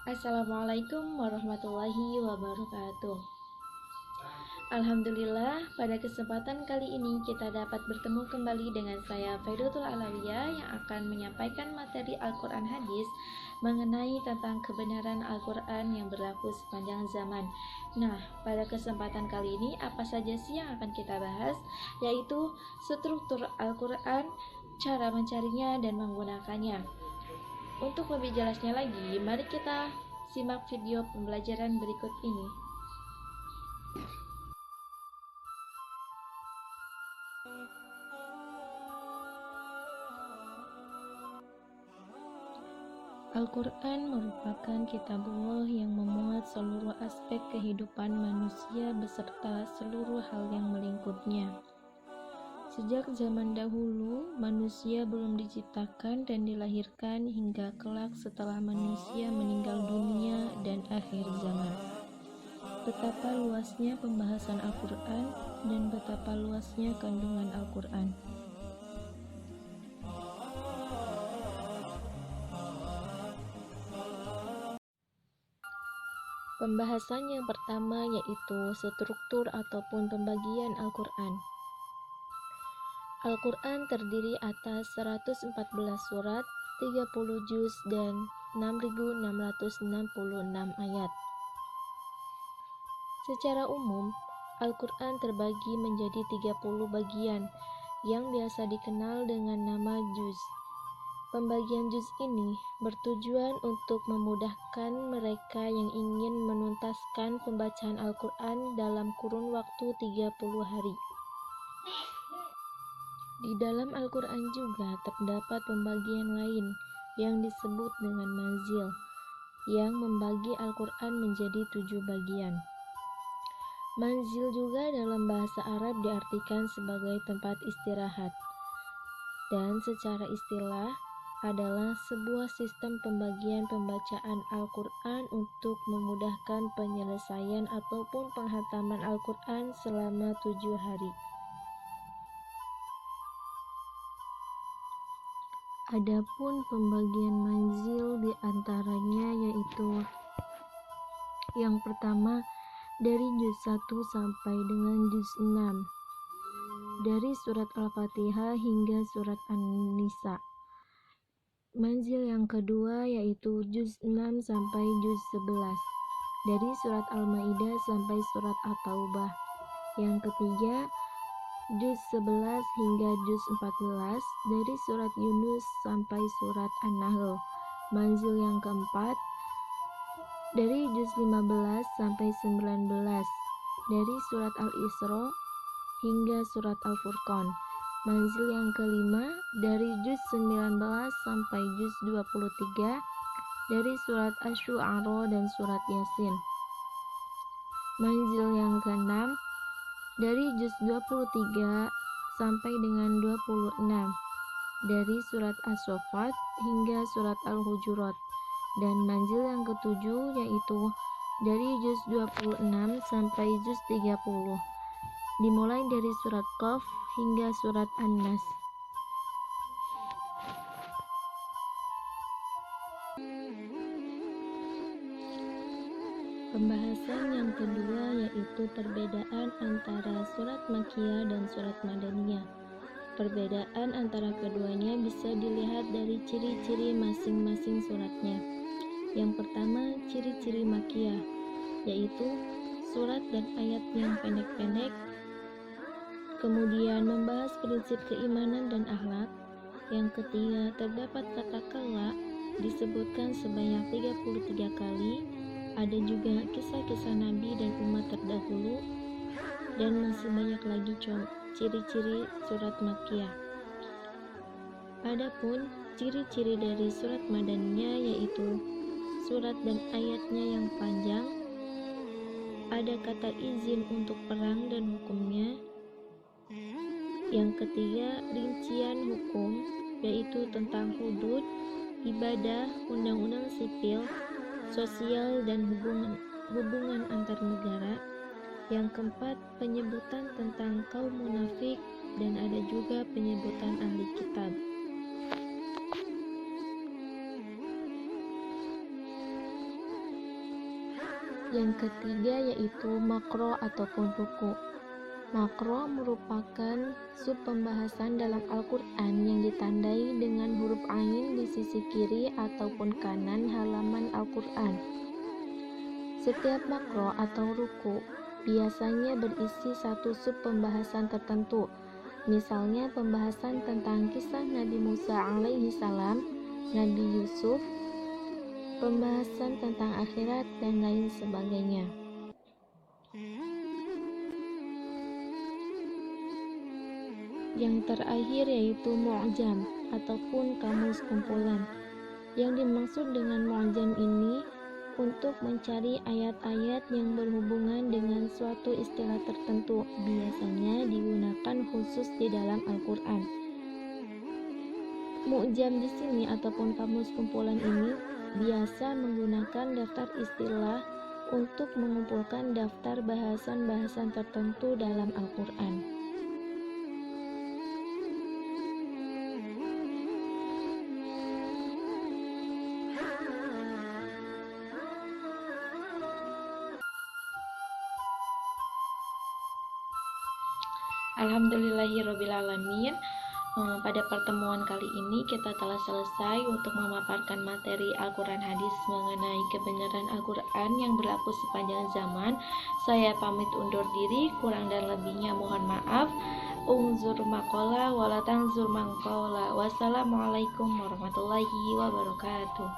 Assalamualaikum warahmatullahi wabarakatuh. Alhamdulillah, pada kesempatan kali ini kita dapat bertemu kembali dengan saya Fairutul Alawiyah yang akan menyampaikan materi Al-Quran Hadis mengenai tentang kebenaran Al-Quran yang berlaku sepanjang zaman. Nah, pada kesempatan kali ini apa saja sih yang akan kita bahas? Yaitu struktur Al-Quran, cara mencarinya dan menggunakannya. Untuk lebih jelasnya lagi, mari kita simak video pembelajaran berikut ini. Al-Quran merupakan kitabullah yang memuat seluruh aspek kehidupan manusia beserta seluruh hal yang melingkupnya. Sejak zaman dahulu, manusia belum diciptakan dan dilahirkan hingga kelak setelah manusia meninggal dunia dan akhir zaman. Betapa luasnya pembahasan Al-Quran dan betapa luasnya kandungan Al-Quran. Pembahasan yang pertama yaitu struktur ataupun pembagian Al-Quran. Al-Quran terdiri atas 114 surat, 30 juz, dan 6.666 ayat. Secara umum, Al-Quran terbagi menjadi 30 bagian yang biasa dikenal dengan nama juz. Pembagian juz ini bertujuan untuk memudahkan mereka yang ingin menuntaskan pembacaan Al-Quran dalam kurun waktu 30 hari. Di dalam Al-Quran juga terdapat pembagian lain yang disebut dengan manzil, yang membagi Al-Quran menjadi 7 bagian. Manzil juga dalam bahasa Arab diartikan sebagai tempat istirahat, dan secara istilah adalah sebuah sistem pembagian pembacaan Al-Quran untuk memudahkan penyelesaian ataupun penghataman Al-Quran selama 7 hari. Adapun pembagian manzil diantaranya yaitu yang pertama dari juz 1 sampai dengan juz 6, dari surat Al-Fatihah hingga surat An-Nisa. Manzil yang kedua yaitu juz 6 sampai juz 11, dari surat Al-Maidah sampai surat At-Taubah. Yang ketiga, juz 11 hingga juz 14, dari surat Yunus sampai surat An-Nahl. Manzil yang keempat, dari juz 15 sampai 19, dari surat Al-Isra hingga surat Al-Furqan. Manzil yang kelima, dari juz 19 sampai juz 23, dari surat Asy-Syu'ara dan surat Yasin. Manzil yang keenam, dari juz 23 sampai dengan 26, dari surat As-Saffat hingga surat Al-Hujurat. Dan manzil yang ketujuh yaitu dari juz 26 sampai juz 30, dimulai dari surat Qaf hingga surat An-Nas. Pembahasan yang kedua yaitu perbedaan antara surat Makkiyah dan surat Madaniyah. Perbedaan antara keduanya bisa dilihat dari ciri-ciri masing-masing suratnya. Yang pertama, ciri-ciri Makkiyah, yaitu surat dan ayat yang pendek-pendek, kemudian membahas prinsip keimanan dan akhlak. Yang ketiga, terdapat kata qala disebutkan sebanyak 33 kali. Ada juga kisah-kisah Nabi dan umat terdahulu, dan masih banyak lagi ciri-ciri surat Makkiyah. Adapun ciri-ciri dari surat Madaniyah yaitu surat dan ayatnya yang panjang, ada kata izin untuk perang dan hukumnya. Yang ketiga, rincian hukum, yaitu tentang hudud, ibadah, undang-undang sipil, sosial, dan hubungan antar negara. Yang keempat, penyebutan tentang kaum munafik, dan ada juga penyebutan ahli kitab. Yang ketiga yaitu makro ataupun ruku. Makro merupakan sub pembahasan dalam Al-Quran yang ditandai dengan huruf ain di sisi kiri ataupun kanan halaman Al-Quran. Setiap makro atau ruku biasanya berisi satu sub pembahasan tertentu. Misalnya pembahasan tentang kisah Nabi Musa alaihi salam, Nabi Yusuf, pembahasan tentang akhirat, dan lain sebagainya. Yang terakhir yaitu mu'jam ataupun kamus kumpulan. Yang dimaksud dengan mu'jam ini untuk mencari ayat-ayat yang berhubungan dengan suatu istilah tertentu, biasanya digunakan khusus di dalam Al-Quran. Mu'jam di sini ataupun kamus kumpulan ini biasa menggunakan daftar istilah untuk mengumpulkan daftar bahasan-bahasan tertentu dalam Al-Quran. Alhamdulillahirrabbilalamin. Pada pertemuan kali ini kita telah selesai untuk memaparkan materi Al-Quran hadis mengenai kebenaran Al-Quran yang berlaku sepanjang zaman. Saya pamit undur diri, kurang dan lebihnya mohon maaf. Unzur maqala wala tanzur maqala. Wassalamualaikum warahmatullahi wabarakatuh.